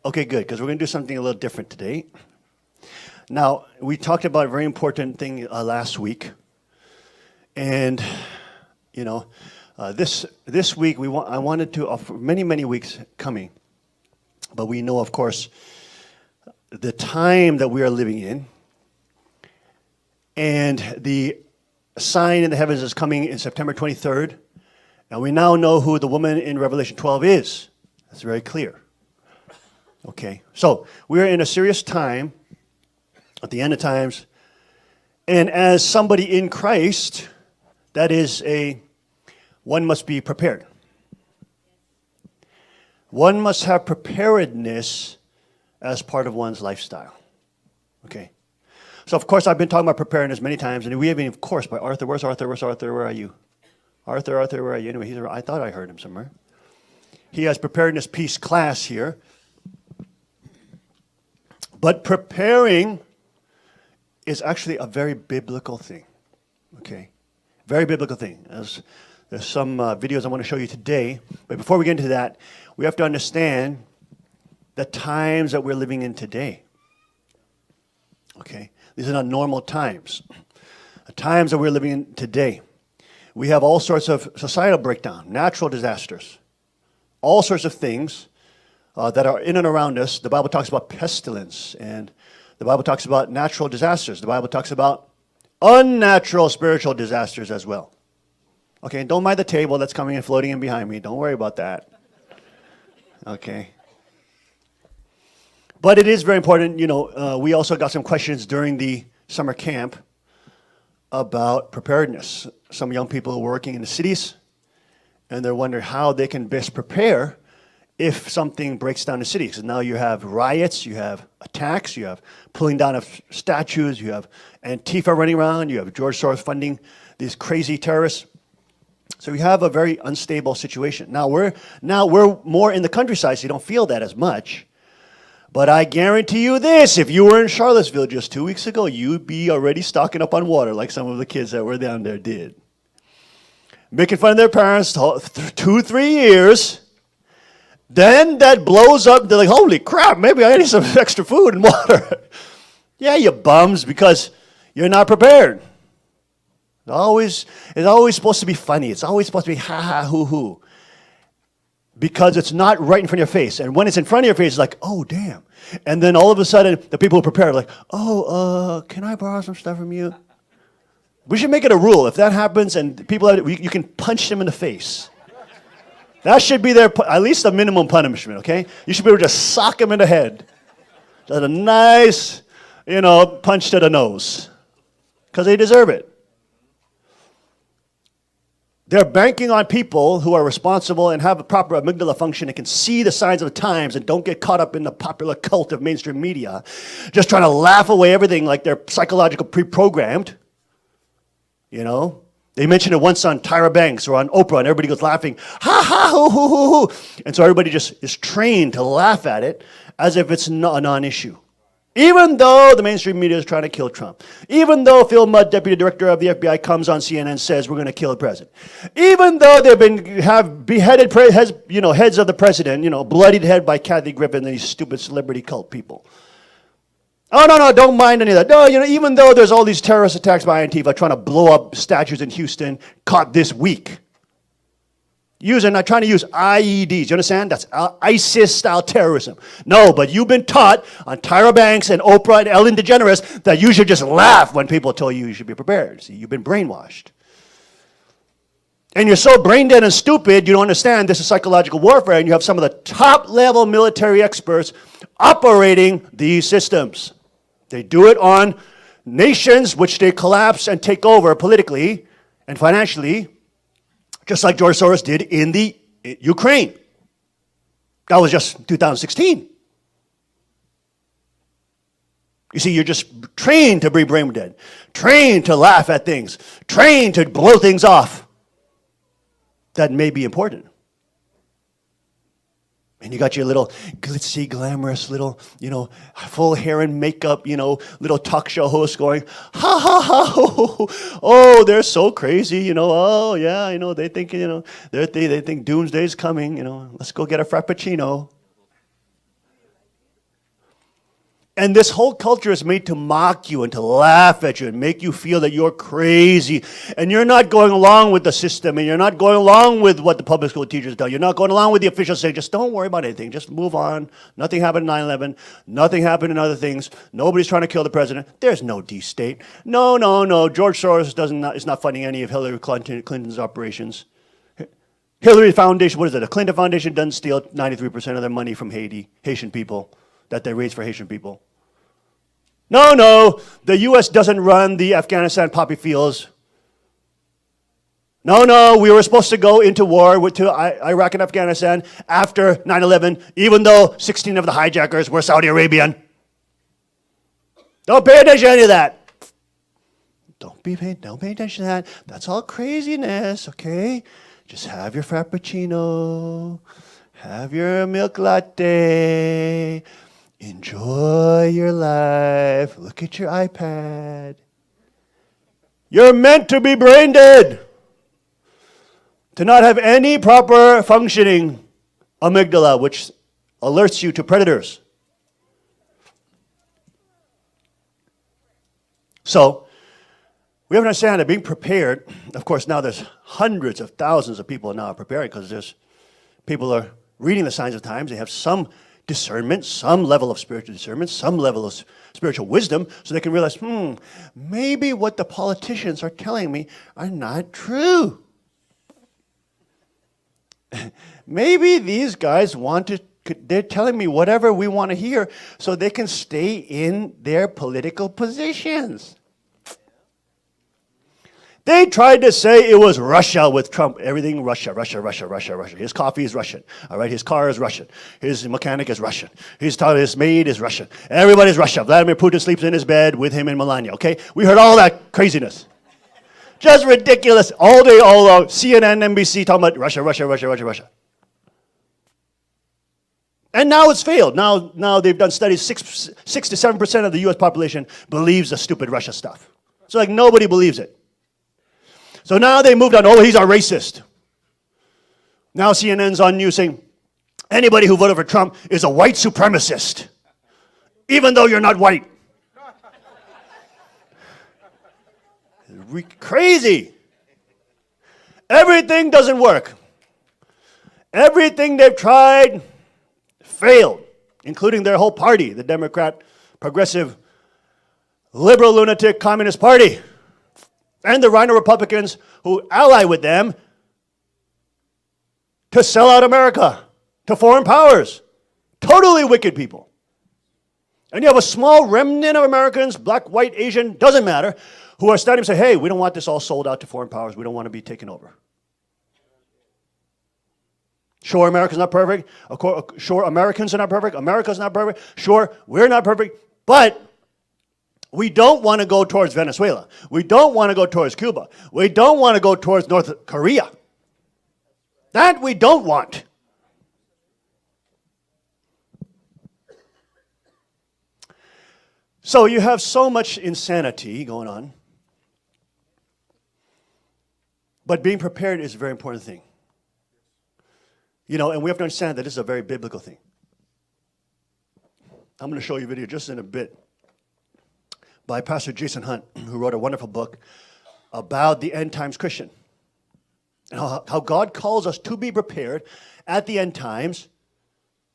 Okay, good, because we're going to do something a little different today. Now, we talked about a very important thing last week, and this week I wanted to offer many weeks coming, but we know, of course, the time that we are living in, and the sign in the heavens is coming in September 23rd, and we now know who the woman in Revelation 12 is. That's very clear. Okay, so we're in a serious time, at the end of times, and as somebody in Christ, one must be prepared. One must have preparedness as part of one's lifestyle. Okay, so of course I've been talking about preparedness many times, and we have been, of course, by Arthur. Where's Arthur? Where's Arthur? Where are you? Arthur, where are you? Anyway, I thought I heard him somewhere. He has preparedness peace class here. But preparing is actually a very biblical thing, okay? Very biblical thing. There's some videos I want to show you today, but before we get into that, we have to understand the times that we're living in today, okay? These are not normal times. The times that we're living in today. We have all sorts of societal breakdown, natural disasters, all sorts of things that are in and around us. The Bible talks about pestilence, and the Bible talks about natural disasters. The Bible talks about unnatural spiritual disasters as well. Okay, don't mind the table that's coming and floating in behind me. Don't worry about that. Okay. But it is very important, we also got some questions during the summer camp about preparedness. Some young people are working in the cities, and they're wondering how they can best prepare if something breaks down the city. Because now you have riots, you have attacks, you have pulling down of statues, you have Antifa running around, you have George Soros funding these crazy terrorists. So we have a very unstable situation. Now we're more in the countryside, so you don't feel that as much. But I guarantee you this, if you were in Charlottesville just 2 weeks ago, you'd be already stocking up on water like some of the kids that were down there did. Making fun of their parents 2-3 years. Then that blows up. They're like, holy crap, maybe I need some extra food and water. Yeah, you bums, because you're not prepared. It's always supposed to be funny. It's always supposed to be ha-ha, hoo-hoo. Because it's not right in front of your face. And when it's in front of your face, it's like, oh, damn. And then all of a sudden, the people who prepare are like, can I borrow some stuff from you? We should make it a rule. If that happens and you can punch them in the face. That should be at least a minimum punishment, okay? You should be able to just sock them in the head. Just a nice, punch to the nose. Because they deserve it. They're banking on people who are responsible and have a proper amygdala function and can see the signs of the times and don't get caught up in the popular cult of mainstream media, just trying to laugh away everything like they're psychological pre-programmed. They mentioned it once on Tyra Banks or on Oprah, and everybody goes laughing, ha ha, hoo hoo hoo hoo. And so everybody just is trained to laugh at it as if it's a non-issue. Even though the mainstream media is trying to kill Trump. Even though Phil Mudd, deputy director of the FBI, comes on CNN and says we're going to kill the president. Even though have beheaded heads of the president, bloodied head by Kathy Griffin and these stupid celebrity cult people. Oh, no, don't mind any of that. No, even though there's all these terrorist attacks by Antifa trying to blow up statues in Houston, caught this week. Not trying to use IEDs. You understand? That's ISIS-style terrorism. No, but you've been taught on Tyra Banks and Oprah and Ellen DeGeneres that you should just laugh when people tell you should be prepared. See, you've been brainwashed. And you're so brain dead and stupid, you don't understand this is psychological warfare, and you have some of the top-level military experts operating these systems. They do it on nations which they collapse and take over politically and financially, just like George Soros did in the Ukraine. That was just 2016. You see, you're just trained to be brain dead, trained to laugh at things, trained to blow things off that may be important. And you got your little glitzy, glamorous little, full hair and makeup, little talk show host going, ha, ha, ha, oh, they're so crazy, oh, yeah, they think, they think doomsday's coming, let's go get a Frappuccino. And this whole culture is made to mock you and to laugh at you and make you feel that you're crazy and you're not going along with the system and you're not going along with what the public school teachers tell you. You're not going along with the officials saying, just don't worry about anything. Just move on. Nothing happened in 9/11. Nothing happened in other things. Nobody's trying to kill the president. There's no D-state. No. George Soros is not funding any of Hillary Clinton's operations. Hillary Foundation, what is it? The Clinton Foundation doesn't steal 93% of their money from Haitian people that they raise for Haitian people. No, the U.S. doesn't run the Afghanistan poppy fields. No, we were supposed to go into war to Iraq and Afghanistan after 9/11, even though 16 of the hijackers were Saudi Arabian. Don't pay attention to any of that. Don't pay attention to that. That's all craziness, okay? Just have your Frappuccino, have your milk latte, enjoy your life, look at your iPad. You're meant to be brain dead, to not have any proper functioning amygdala, which alerts you to predators. So, we have to understand that being prepared, of course, now there's hundreds of thousands of people now preparing because there's people are reading the signs of times. They have some discernment, some level of spiritual discernment, some level of spiritual wisdom, so they can realize, maybe what the politicians are telling me are not true. Maybe these guys they're telling me whatever we want to hear so they can stay in their political positions. They tried to say it was Russia with Trump. Everything Russia. His coffee is Russian. All right, his car is Russian. His mechanic is Russian. His maid is Russian. Everybody's Russia. Vladimir Putin sleeps in his bed with him and Melania, okay? We heard all that craziness. Just ridiculous. All day, all CNN, NBC talking about Russia. And now it's failed. Now they've done studies. 6 to 7% of the U.S. population believes the stupid Russia stuff. So like nobody believes it. So now they moved on, he's a racist. Now CNN's on news saying, anybody who voted for Trump is a white supremacist, even though you're not white. Crazy. Everything doesn't work. Everything they've tried failed, including their whole party, the Democrat, Progressive, Liberal, Lunatic, Communist Party. And the Rhino Republicans who ally with them to sell out America to foreign powers. Totally wicked people. And you have a small remnant of Americans, black, white, Asian, doesn't matter, who are starting to say, hey, we don't want this all sold out to foreign powers. We don't want to be taken over. Sure, America's not perfect. Sure, Americans are not perfect. America's not perfect. Sure, we're not perfect. But we don't want to go towards Venezuela. We don't want to go towards Cuba. We don't want to go towards North Korea. That we don't want. So you have so much insanity going on. But being prepared is a very important thing. And we have to understand that this is a very biblical thing. I'm going to show you a video just in a bit by Pastor Jason Hunt, who wrote a wonderful book about the end times Christian. And how God calls us to be prepared at the end times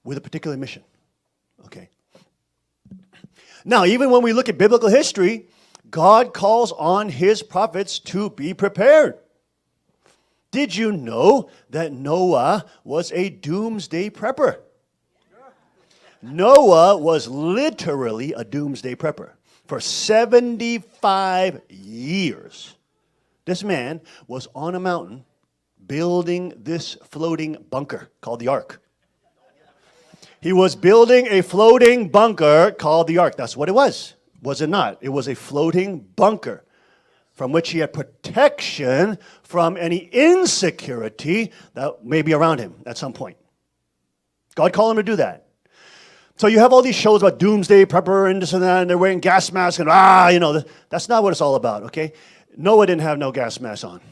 with a particular mission. Okay. Now, even when we look at biblical history, God calls on his prophets to be prepared. Did you know that Noah was a doomsday prepper? Noah was literally a doomsday prepper. For 75 years, this man was on a mountain building this floating bunker called the Ark. He was building a floating bunker called the Ark. That's what it was it not? It was a floating bunker from which he had protection from any insecurity that may be around him at some point. God called him to do that. So you have all these shows about doomsday prepper and this and that, and they're wearing gas masks, and that's not what it's all about, okay? Noah didn't have no gas mask on.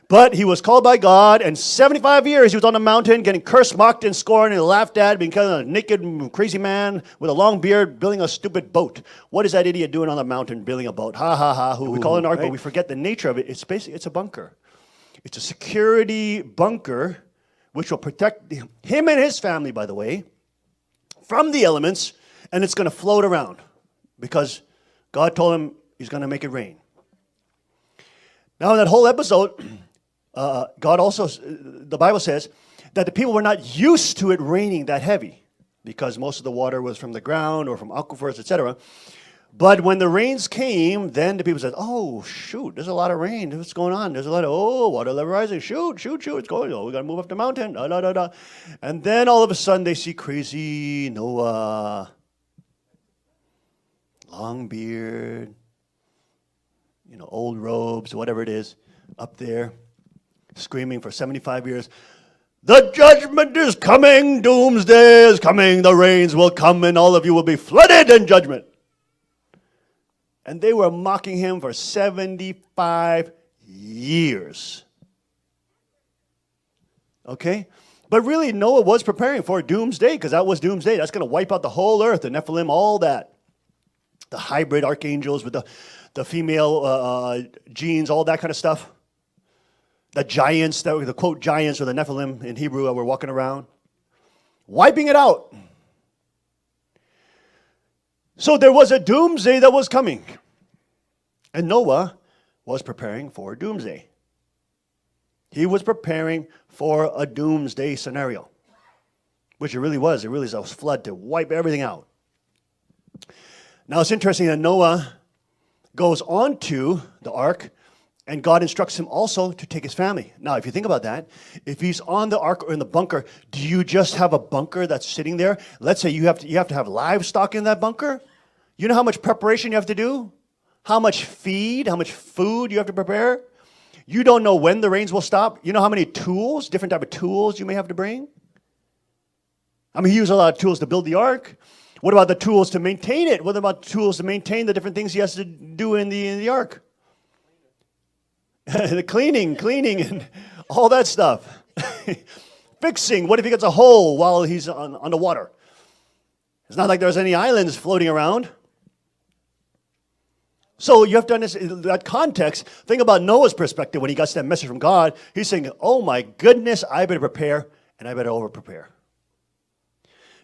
But he was called by God, and 75 years he was on the mountain getting cursed, mocked, and scorned, and laughed at, being kind of a naked, crazy man with a long beard building a stupid boat. What is that idiot doing on the mountain building a boat? Ha, ha, ha. We call it an ark, but we forget the nature of it. It's basically, it's a bunker. It's a security bunker which will protect him and his family, by the way, from the elements, and it's going to float around because God told him he's going to make it rain. Now, in that whole episode, God also, the Bible says that the people were not used to it raining that heavy because most of the water was from the ground or from aquifers, etc. But when the rains came, then the people said, oh, shoot, there's a lot of rain. What's going on? There's a lot of, water level rising. Shoot, it's going. Oh, we got to move up the mountain. Da, da, da, da. And then all of a sudden they see crazy Noah, long beard, old robes, whatever it is, up there, screaming for 75 years, the judgment is coming, doomsday is coming, the rains will come, and all of you will be flooded in judgment. And they were mocking him for 75 years. Okay? But really, Noah was preparing for doomsday, because that was doomsday. That's going to wipe out the whole earth, the Nephilim, all that. The hybrid archangels with the female genes, all that kind of stuff. The giants, the quote giants or the Nephilim in Hebrew that were walking around. Wiping it out. So there was a doomsday that was coming. And Noah was preparing for doomsday. He was preparing for a doomsday scenario. Which it really was. It really was a flood to wipe everything out. Now it's interesting that Noah goes onto the ark, and God instructs him also to take his family. Now, if you think about that, if he's on the ark or in the bunker, do you just have a bunker that's sitting there? Let's say you have to have livestock in that bunker. You know how much preparation you have to do? How much feed, how much food you have to prepare? You don't know when the rains will stop. You know how many tools, different type of tools you may have to bring? I mean, he used a lot of tools to build the ark. What about the tools to maintain it? What about the tools to maintain the different things he has to do in the ark? The cleaning, and all that stuff. Fixing. What if he gets a hole while he's on the water? It's not like there's any islands floating around. So you have to understand that context. Think about Noah's perspective when he got that message from God. He's saying, oh my goodness, I better prepare and I better over-prepare.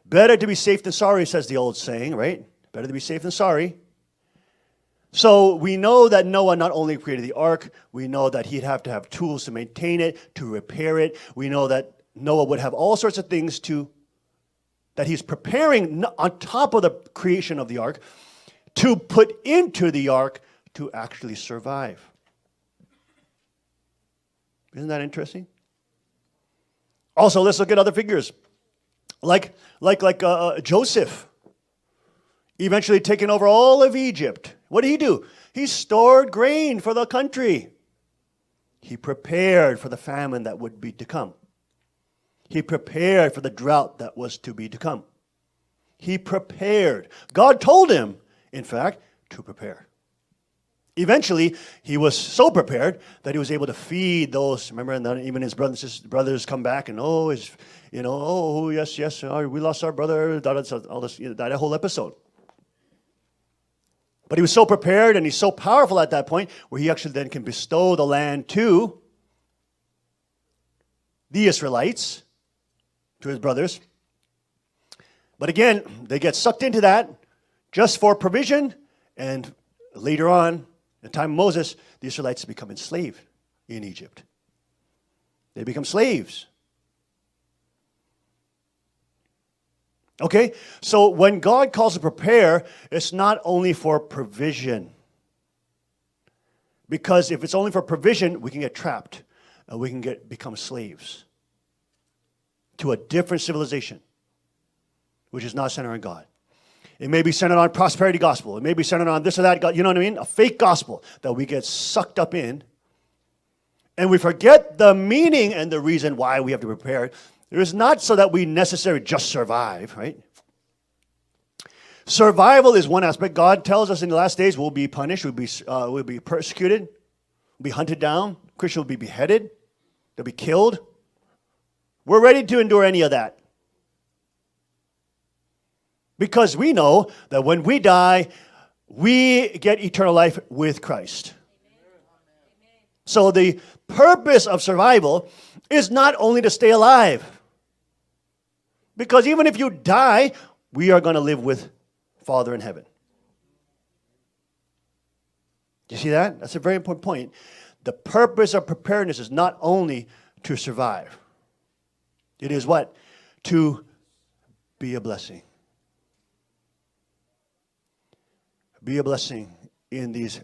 Better to be safe than sorry, says the old saying, right? Better to be safe than sorry. So we know that Noah not only created the ark, we know that he'd have to have tools to maintain it, to repair it. We know that Noah would have all sorts of things that he's preparing on top of the creation of the ark to put into the ark to actually survive. Isn't that interesting? Also, let's look at other figures. Like Joseph, eventually taking over all of Egypt. What did he do? He stored grain for the country. He prepared for the famine that would be to come. He prepared for the drought that was to be to come. He prepared. God told him, in fact, to prepare. Eventually, he was so prepared that he was able to feed those. Remember, and then even his brothers come back and yes, we lost our brother. All this, that whole episode. But he was so prepared and he's so powerful at that point where he actually then can bestow the land to the Israelites, to his brothers. But again, they get sucked into that just for provision, and later on, in the time of Moses, the Israelites become enslaved in Egypt. They become slaves. Okay, so when God calls to prepare, it's not only for provision. Because if it's only for provision, we can get trapped. We can become slaves to a different civilization, which is not centered on God. It may be centered on prosperity gospel. It may be centered on this or that, you know what I mean? A fake gospel that we get sucked up in. And we forget the meaning and the reason why we have to prepare. It is not so that we necessarily just survive, right? Survival is one aspect. God tells us in the last days we'll be punished, we'll be persecuted, we'll be hunted down. Christians will be beheaded. They'll be killed. We're ready to endure any of that. Because we know that when we die, we get eternal life with Christ. So the purpose of survival is not only to stay alive. Because even if you die, we are going to live with Father in heaven. You see that? That's a very important point. The purpose of preparedness is not only to survive. It is what? To be a blessing. Be a blessing in these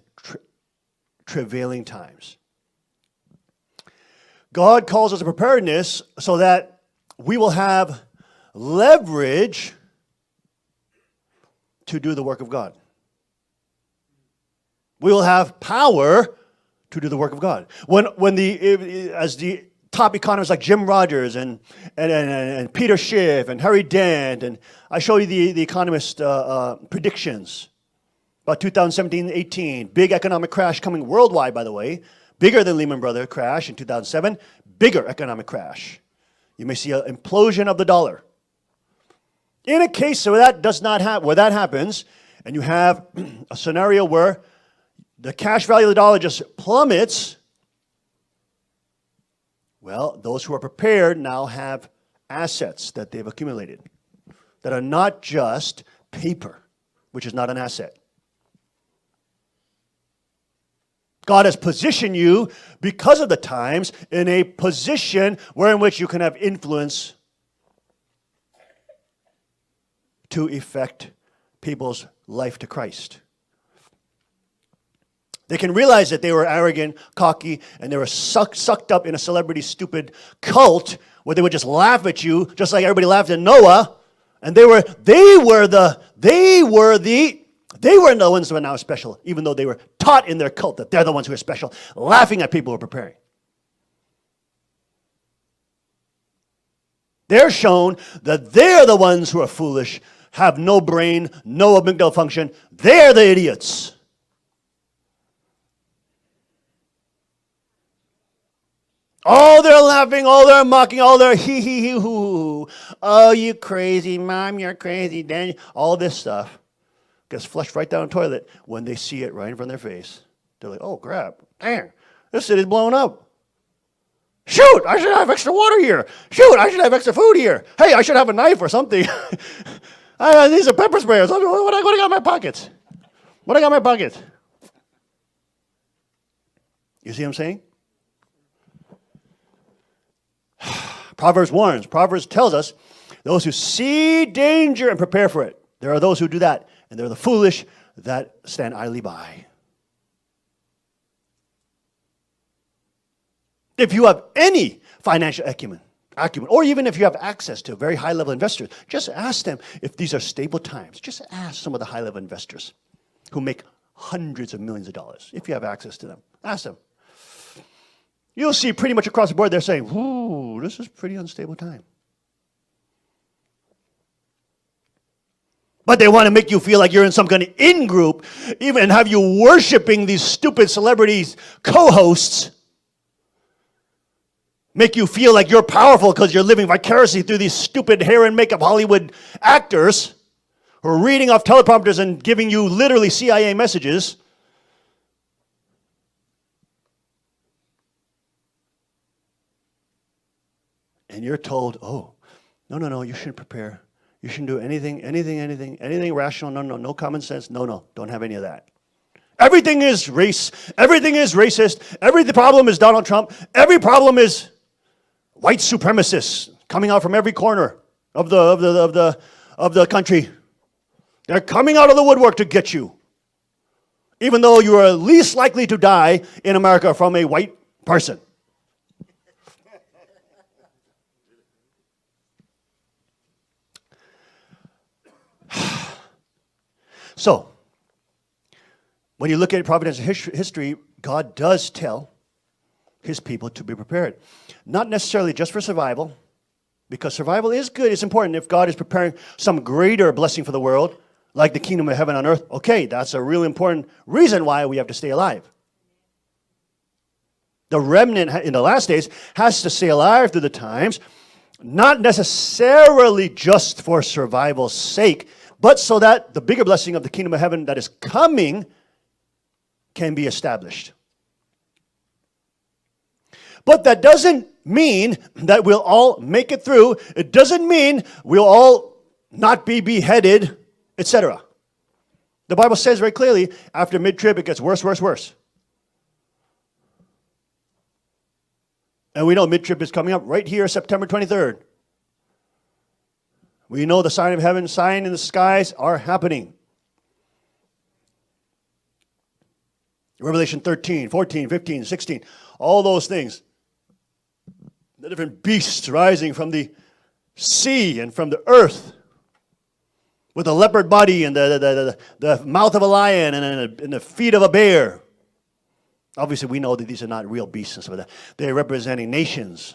travailing times. God calls us to preparedness so that we will have leverage to do the work of God. We will have power to do the work of God. As the top economists like Jim Rogers and Peter Schiff and Harry Dent, and I show you the economist predictions about 2017-18, big economic crash coming worldwide, by the way, bigger than Lehman Brothers crash in 2007, bigger economic crash. You may see an implosion of the dollar. In a case where that happens, and you have a scenario where the cash value of the dollar just plummets, well, those who are prepared now have assets that they've accumulated that are not just paper, which is not an asset. God has positioned you, because of the times, in a position in which you can have influence to effect people's life to Christ. They can realize that they were arrogant, cocky, and they were sucked up in a celebrity stupid cult where they would just laugh at you, just like everybody laughed at Noah. And they were the ones who are now special, even though they were taught in their cult that they're the ones who are special, laughing at people who are preparing. They're shown that they're the ones who are foolish, have no brain, no amygdala function. They're the idiots. Oh, they're laughing, oh, they're mocking, oh, they're hee-hee-hee-hoo. Oh, you crazy, Mom, you're crazy, Daniel. All this stuff gets flushed right down the toilet when they see it right in front of their face. They're like, oh, crap, dang, this city's blowing up. Shoot, I should have extra water here. Shoot, I should have extra food here. Hey, I should have a knife or something. These are pepper sprayers. What I got in my pockets? What I got in my pockets? You see what I'm saying? Proverbs warns. Proverbs tells us those who see danger and prepare for it. There are those who do that, and they're the foolish that stand idly by. If you have any financial acumen, or even if you have access to very high-level investors, just ask them if these are stable times. Just ask some of the high-level investors who make hundreds of millions of dollars, if you have access to them. Ask them. You'll see pretty much across the board they're saying, ooh, this is a pretty unstable time. But they want to make you feel like you're in some kind of in-group, even have you worshiping these stupid celebrities, co-hosts, make you feel like you're powerful because you're living vicariously through these stupid hair and makeup Hollywood actors who are reading off teleprompters and giving you literally CIA messages. And you're told, oh, no, you shouldn't prepare. You shouldn't do anything rational. No common sense. No, don't have any of that. Everything is race. Everything is racist. Every problem is Donald Trump. Every problem is white supremacists coming out from every corner of the country. They're coming out of the woodwork to get you. Even though you are least likely to die in America from a white person. So, when you look at providential history, God does tell his people to be prepared. Not necessarily just for survival, because survival is good, it's important. If God is preparing some greater blessing for the world, like the kingdom of heaven on earth, okay, that's a really important reason why we have to stay alive. The remnant in the last days has to stay alive through the times, not necessarily just for survival's sake, but so that the bigger blessing of the kingdom of heaven that is coming can be established. But that doesn't mean that we'll all make it through. It doesn't mean we'll all not be beheaded, etc. The Bible says very clearly, after mid-trib, it gets worse, worse, worse. And we know mid-trib is coming up right here, September 23rd. We know the sign of heaven, sign in the skies are happening. Revelation 13, 14, 15, 16, all those things. The different beasts rising from the sea and from the earth with a leopard body and the mouth of a lion and the feet of a bear. Obviously, we know that these are not real beasts and stuff like that. They're representing nations.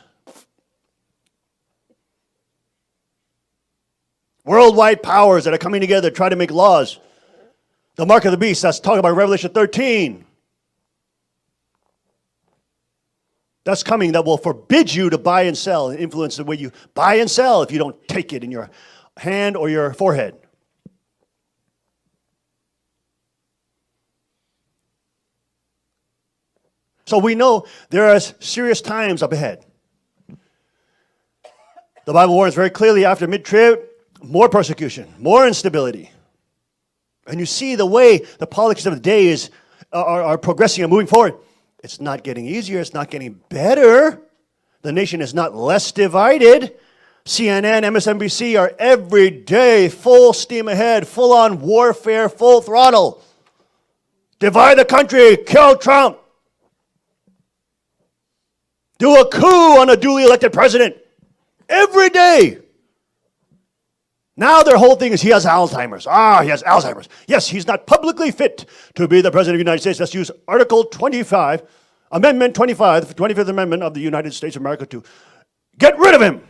Worldwide powers that are coming together to try to make laws. The mark of the beast, that's talking about Revelation 13. That's coming that will forbid you to buy and sell and influence the way you buy and sell if you don't take it in your hand or your forehead. So we know there are serious times up ahead. The Bible warns very clearly after mid-trib, more persecution, more instability. And you see the way the politics of the day are progressing and moving forward. It's not getting easier. It's not getting better. The nation is not less divided. CNN, MSNBC are every day full steam ahead, full-on warfare, full throttle. Divide the country, kill Trump. Do a coup on a duly elected president. Every day. Now their whole thing is he has Alzheimer's. He has Alzheimer's. Yes, he's not publicly fit to be the President of the United States. Let's use Article 25, Amendment 25, the 25th Amendment of the United States of America to get rid of him.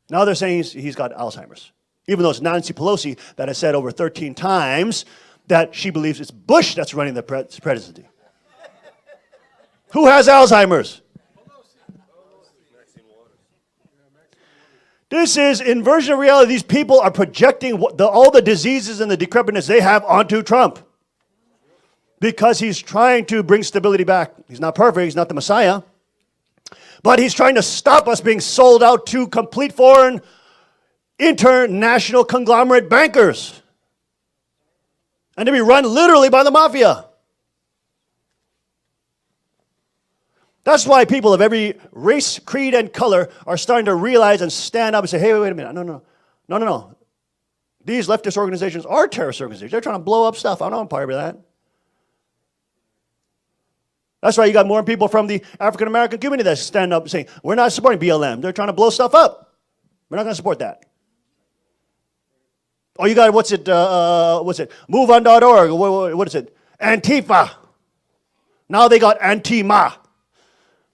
Now they're saying he's got Alzheimer's. Even though it's Nancy Pelosi that has said over 13 times that she believes it's Bush that's running the presidency. Who has Alzheimer's? This is inversion of reality. These people are projecting all the diseases and the decrepitness they have onto Trump because he's trying to bring stability back. He's not perfect. He's not the Messiah. But he's trying to stop us being sold out to complete foreign international conglomerate bankers and to be run literally by the mafia. That's why people of every race, creed, and color are starting to realize and stand up and say, hey, wait a minute. No. These leftist organizations are terrorist organizations. They're trying to blow up stuff. I'm not part of that. That's why you got more people from the African-American community that stand up and say, we're not supporting BLM. They're trying to blow stuff up. We're not going to support that. Oh, you got, what's it? MoveOn.org. What is it? Antifa. Now they got Anti-Ma,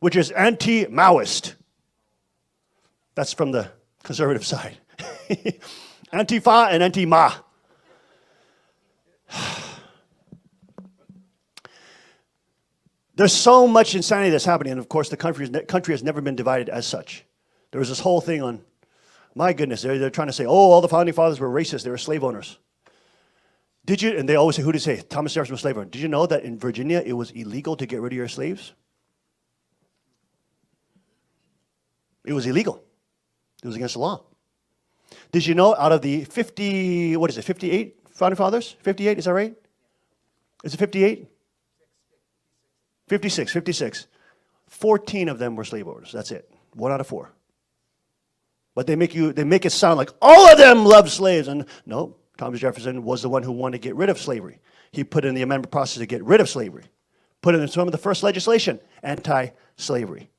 which is anti-Maoist. That's from the conservative side. Antifa and anti-Ma. There's so much insanity that's happening, and of course the country has never been divided as such. There was this whole thing on, my goodness, they're trying to say, all the founding fathers were racist, they were slave owners. Did you, and they always say, who did say? Thomas Jefferson was a slave owner. Did you know that in Virginia it was illegal to get rid of your slaves? It was illegal. It was against the law. Did you know out of the 58 founding fathers? 58, is that right? Is it 58? 56. 14 of them were slave owners. That's it. 1 out of 4. But they make it sound like all of them loved slaves. And no, Thomas Jefferson was the one who wanted to get rid of slavery. He put in the amendment process to get rid of slavery. Put in some of the first legislation, anti-slavery.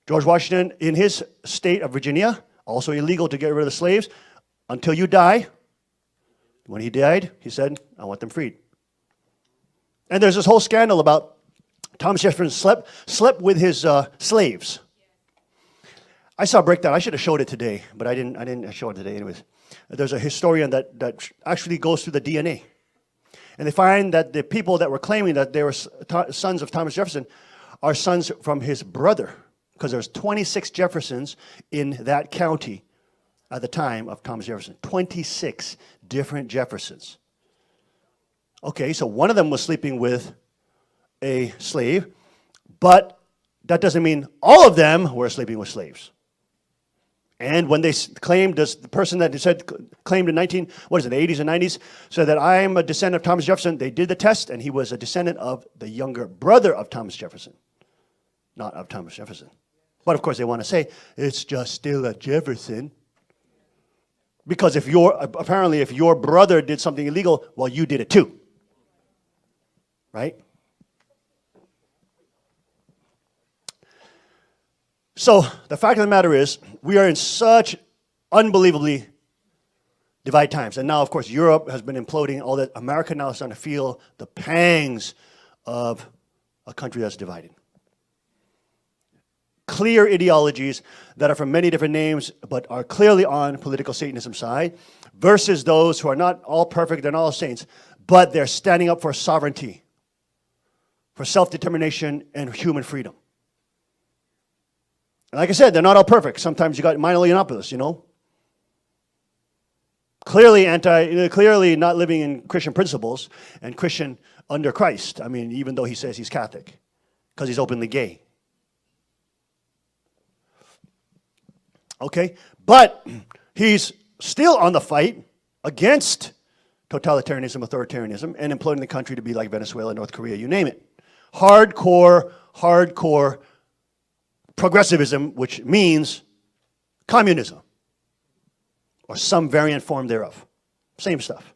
George Washington, in his state of Virginia, also illegal to get rid of the slaves until you die. When he died, he said, I want them freed. And there's this whole scandal about Thomas Jefferson slept with his slaves. I saw a breakdown. I should have showed it today, but I didn't show it today anyways. There's a historian that actually goes through the DNA. And they find that the people that were claiming that they were sons of Thomas Jefferson are sons from his brother, because there's 26 Jeffersons in that county at the time of Thomas Jefferson. 26 different Jeffersons. Okay, so one of them was sleeping with a slave, but that doesn't mean all of them were sleeping with slaves. And when they claimed, the person that claimed in the 80s and 90s, said that I am a descendant of Thomas Jefferson, they did the test, and he was a descendant of the younger brother of Thomas Jefferson, not of Thomas Jefferson. But of course they want to say, it's just still a Jefferson. Because if your brother did something illegal, well, you did it too. Right? So the fact of the matter is, we are in such unbelievably divided times. And now, of course, Europe has been imploding. All that America now is starting to feel the pangs of a country that's divided. Clear ideologies that are from many different names, but are clearly on political Satanism side, versus those who are not all perfect, they're not all saints, but they're standing up for sovereignty, for self-determination and human freedom. And like I said, they're not all perfect. Sometimes you got minor Yiannopoulos, you know. Clearly not living in Christian principles and Christian under Christ. I mean, even though he says he's Catholic, because he's openly gay. Okay, but he's still on the fight against totalitarianism, authoritarianism, and imploding the country to be like Venezuela, North Korea, you name it. Hardcore progressivism, which means communism, or some variant form thereof. Same stuff.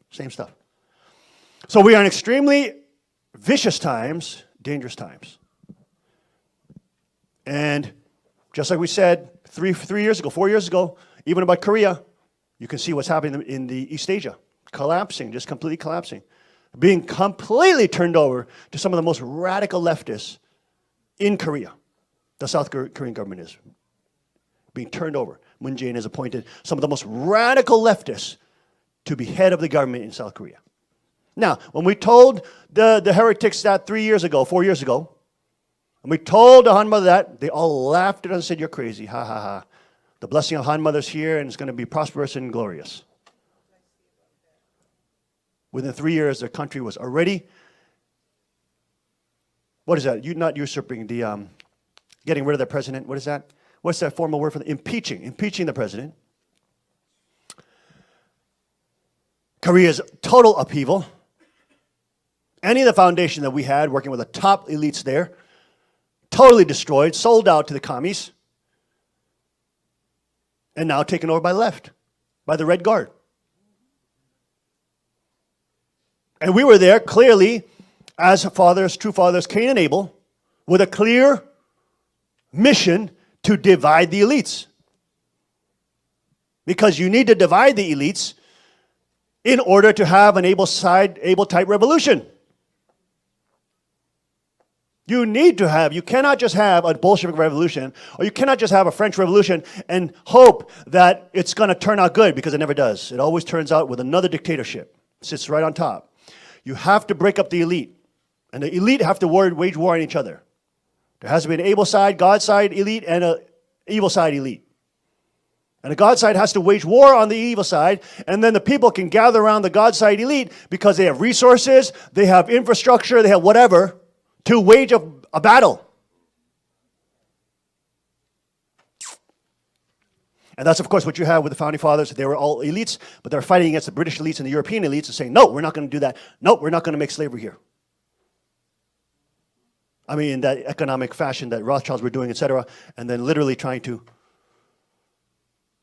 So we are in extremely vicious times, dangerous times. And just like we said 4 years ago, even about Korea, you can see what's happening in the East Asia. Collapsing, just completely collapsing. Being completely turned over to some of the most radical leftists in Korea. The South Korean government is being turned over. Moon Jae-in has appointed some of the most radical leftists to be head of the government in South Korea. Now, when we told the heretics that 4 years ago, and we told the Han Mother that, they all laughed at us and said, you're crazy, ha ha ha. The blessing of Han Mother's here and it's going to be prosperous and glorious. Within 3 years, their country was already, what is that? Not usurping, getting rid of the president. What is that? What's that formal word for impeaching the president. Korea's total upheaval. Any of the foundation that we had working with the top elites there, totally destroyed, sold out to the commies, and now taken over by the left, by the Red Guard. And we were there clearly as fathers, true fathers, Cain and Abel, with a clear mission to divide the elites. Because you need to divide the elites in order to have an Abel-type revolution. You cannot just have a Bolshevik revolution, or you cannot just have a French revolution and hope that it's going to turn out good, because it never does. It always turns out with another dictatorship. It sits right on top. You have to break up the elite. And the elite have to wage war on each other. There has to be an able side, God side elite, and an evil side elite. And the God side has to wage war on the evil side, and then the people can gather around the God side elite because they have resources, they have infrastructure, they have whatever, to wage a battle. And that's, of course, what you have with the Founding Fathers. They were all elites, but they're fighting against the British elites and the European elites and saying, no, we're not going to do that. No, we're not going to make slavery here. I mean, in that economic fashion that Rothschilds were doing, etc., and then literally trying to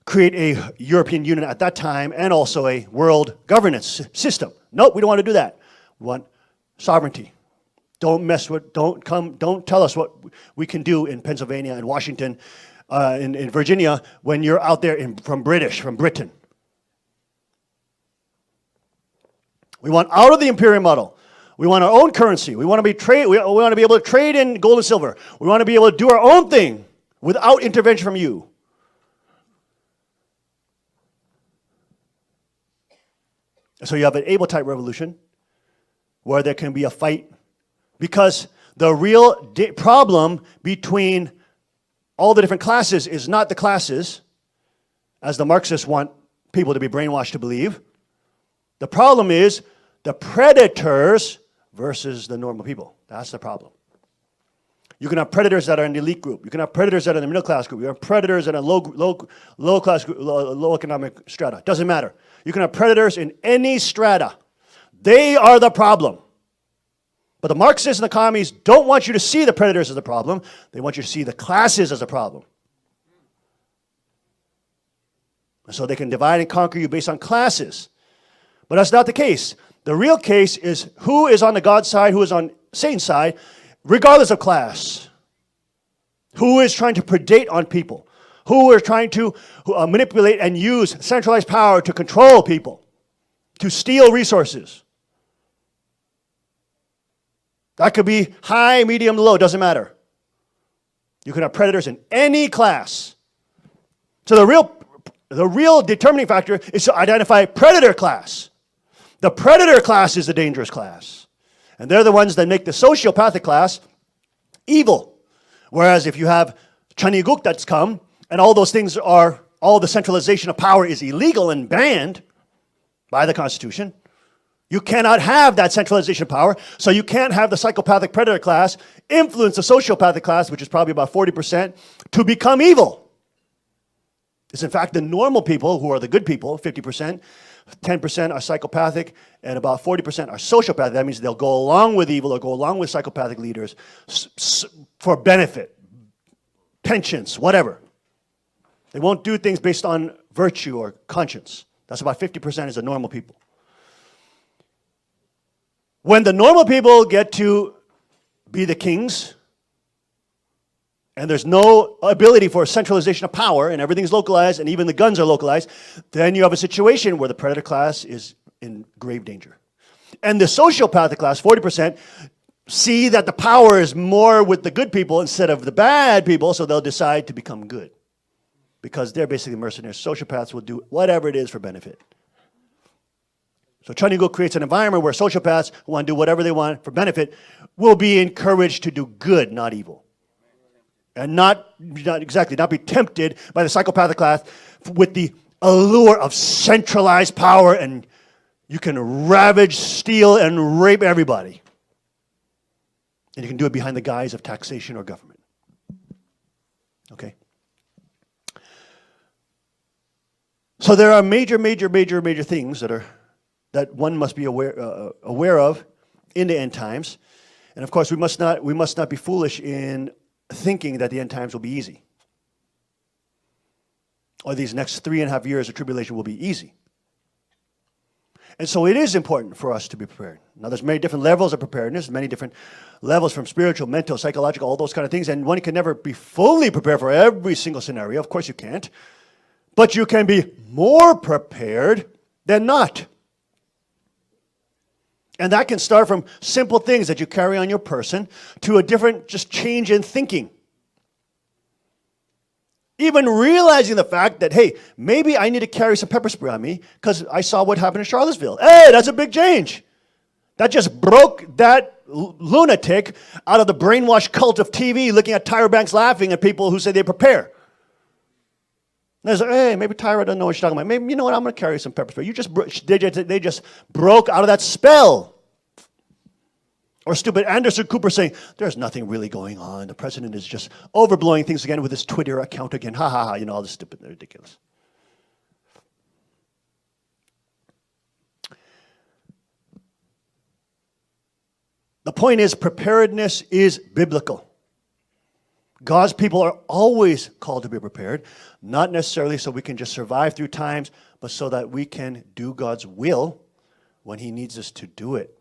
create a European Union at that time and also a world governance system. No, we don't want to do that. We want sovereignty. Don't tell us what we can do in Pennsylvania and Washington, in Virginia, when you're out there from Britain. We want out of the imperial model. We want our own currency. We want to we want to be able to trade in gold and silver. We want to be able to do our own thing without intervention from you. So you have an Abel-type revolution, where there can be a fight. Because the real problem between all the different classes is not the classes, as the Marxists want people to be brainwashed to believe. The problem is the predators versus the normal people. That's the problem. You can have predators that are in the elite group. You can have predators that are in the middle class group. You have predators that are in low class group, low economic strata. Doesn't matter. You can have predators in any strata. They are the problem. But the Marxists and the commies don't want you to see the predators as the problem. They want you to see the classes as a problem. So they can divide and conquer you based on classes. But that's not the case. The real case is who is on the God side, who is on Satan's side, regardless of class. Who is trying to predate on people. Who are trying to manipulate and use centralized power to control people. To steal resources. That could be high, medium, low, doesn't matter. You can have predators in any class. So the real determining factor is to identify predator class. The predator class is the dangerous class. And they're the ones that make the sociopathic class evil. Whereas if you have Chaniguk that's come, and all those things are, all the centralization of power is illegal and banned by the Constitution, you cannot have that centralization of power, so you can't have the psychopathic predator class influence the sociopathic class, which is probably about 40%, to become evil. It's in fact the normal people who are the good people, 50%, 10% are psychopathic, and about 40% are sociopathic. That means they'll go along with evil or go along with psychopathic leaders for benefit, pensions, whatever. They won't do things based on virtue or conscience. That's about 50% is the normal people. When the normal people get to be the kings, and there's no ability for centralization of power, and everything's localized, and even the guns are localized, then you have a situation where the predator class is in grave danger. And the sociopathic class, 40%, see that the power is more with the good people instead of the bad people, so they'll decide to become good. Because they're basically mercenaries. Sociopaths will do whatever it is for benefit. So Chaniguk creates an environment where sociopaths who want to do whatever they want for benefit will be encouraged to do good, not evil. And not be tempted by the psychopathic class with the allure of centralized power, and you can ravage, steal, and rape everybody. And you can do it behind the guise of taxation or government. Okay? So there are major things that one must be aware of in the end times. And of course, we must not be foolish in thinking that the end times will be easy. Or these next 3.5 years of tribulation will be easy. And so it is important for us to be prepared. Now there's many different levels of preparedness, many different levels from spiritual, mental, psychological, all those kind of things. And one can never be fully prepared for every single scenario. Of course you can't. But you can be more prepared than not. And that can start from simple things that you carry on your person to a different just change in thinking. Even realizing the fact that, hey, maybe I need to carry some pepper spray on me because I saw what happened in Charlottesville. Hey, that's a big change. That just broke that lunatic out of the brainwashed cult of TV looking at Tyra Banks laughing at people who say they prepare. And they say, hey, maybe Tyra doesn't know what she's talking about. Maybe, you know what, I'm going to carry some pepper spray. They just broke out of that spell. Or stupid Anderson Cooper saying, there's nothing really going on. The president is just overblowing things again with his Twitter account again. Ha, ha, ha. You know, all this stupid, ridiculous. The point is, preparedness is biblical. God's people are always called to be prepared, not necessarily so we can just survive through times, but so that we can do God's will when He needs us to do it.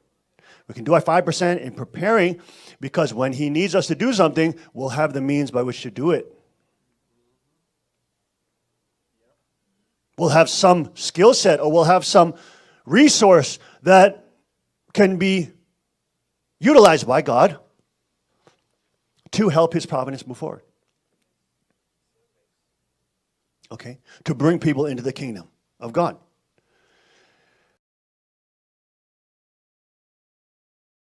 We can do our 5% in preparing because when He needs us to do something, we'll have the means by which to do it. We'll have some skill set or we'll have some resource that can be utilized by God to help His providence move forward. Okay? To bring people into the kingdom of God.